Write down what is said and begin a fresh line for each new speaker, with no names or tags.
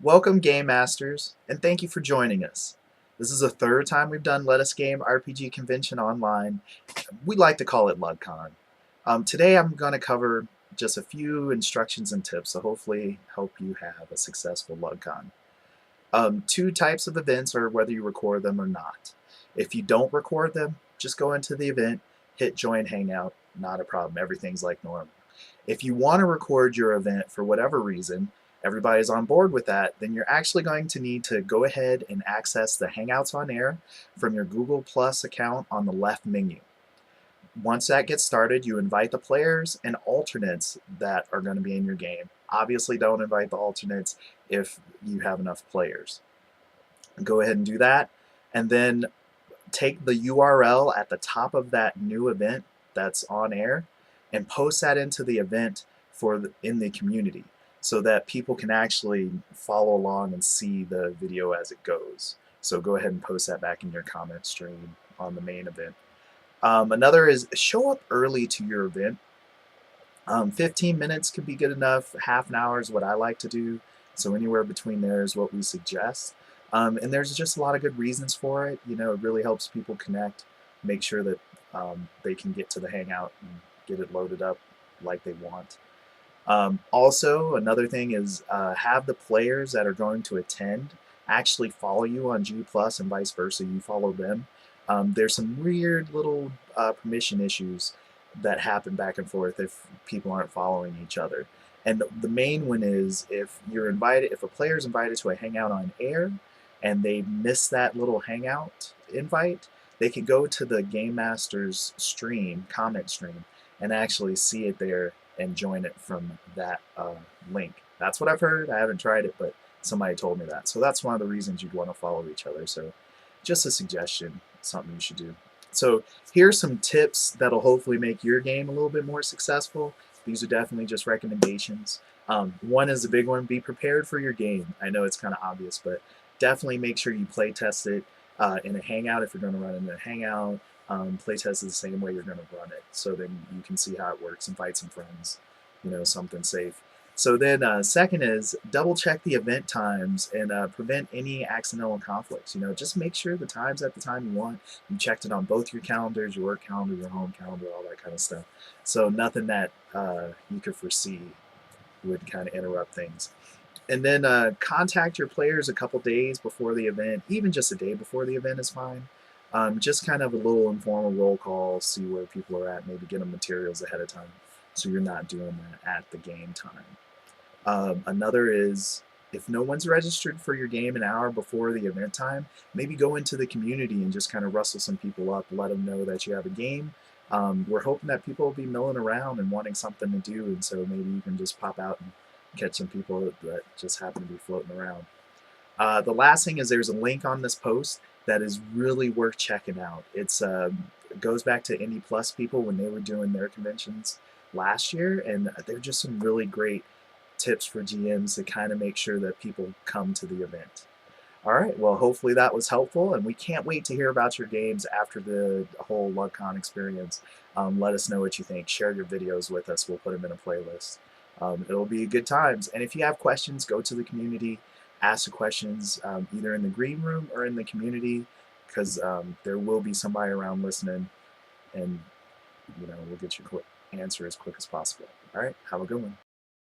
Welcome, Gamemasters, and thank you for joining us. This is the third time we've done Let Us Game RPG Convention online. We like to call it LUG Con. Today I'm going to cover just a few instructions and tips to hopefully help you have a successful LUG Con. Two types of events are whether you record them or not. If you don't record them, just go into the event, hit join hangout, not a problem. Everything's like normal. If you want to record your event for whatever reason, everybody's on board with that, then you're actually going to need to go ahead and access the Hangouts on Air from your Google Plus account on the left menu. Once that gets started, you invite the players and alternates that are going to be in your game. Obviously, don't invite the alternates if you have enough players. Go ahead and do that, and then take the URL at the top of that new event that's on air and post that into the event in the community so that people can actually follow along and see the video as it goes. So go ahead and post that back in your comment stream on the main event. Another is show up early to your event. 15 minutes could be good enough. Half an hour is what I like to do. So anywhere between there is what we suggest. And there's just a lot of good reasons for it. You know, it really helps people connect, make sure that they can get to the Hangout and get it loaded up like they want. Also, another thing is have the players that are going to attend actually follow you on G Plus and vice versa. You follow them. There's some weird little permission issues that happen back and forth if people aren't following each other. And the main one is if a player is invited to a hangout on air and they miss that little hangout invite, they can go to the Gamemasters stream, comment stream, and actually see it there and join it from that link. That's what I've heard. I haven't tried it, but somebody told me that. So that's one of the reasons you'd want to follow each other. So just a suggestion, something you should do. So here's some tips that'll hopefully make your game a little bit more successful. These are definitely just recommendations. One is a big one. Be prepared for your game. I know it's kind of obvious, but definitely make sure you play test it in a hangout if you're going to run in a hangout. Play test is the same way you're going to run it, so then you can see how it works. Invite some friends, you know, something safe. So then second is double check the event times and prevent any accidental conflicts. You know, just make sure the time's at the time you want. You checked it on both your calendars, your work calendar, your home calendar, all that kind of stuff. So nothing that you could foresee would kind of interrupt things. And then contact your players a couple days before the event, even just a day before the event is fine. Just kind of a little informal roll call, see where people are at, maybe get them materials ahead of time so you're not doing that at the game time. Another is if no one's registered for your game an hour before the event time, maybe go into the community and just kind of rustle some people up, let them know that you have a game. We're hoping that people will be milling around and wanting something to do, and so maybe you can just pop out and catch some people that just happen to be floating around. The last thing is there's a link on this post that is really worth checking out. It goes back to Indie Plus people when they were doing their conventions last year, and they're just some really great tips for GMs to kind of make sure that people come to the event. All right, well, hopefully that was helpful, and we can't wait to hear about your games after the whole LUGCon experience. Let us know what you think. Share your videos with us. We'll put them in a playlist. It'll be good times. And if you have questions, go to the community, ask the questions either in the green room or in the community, because there will be somebody around listening, and we'll get your answer as quick as possible. All right, have a good one.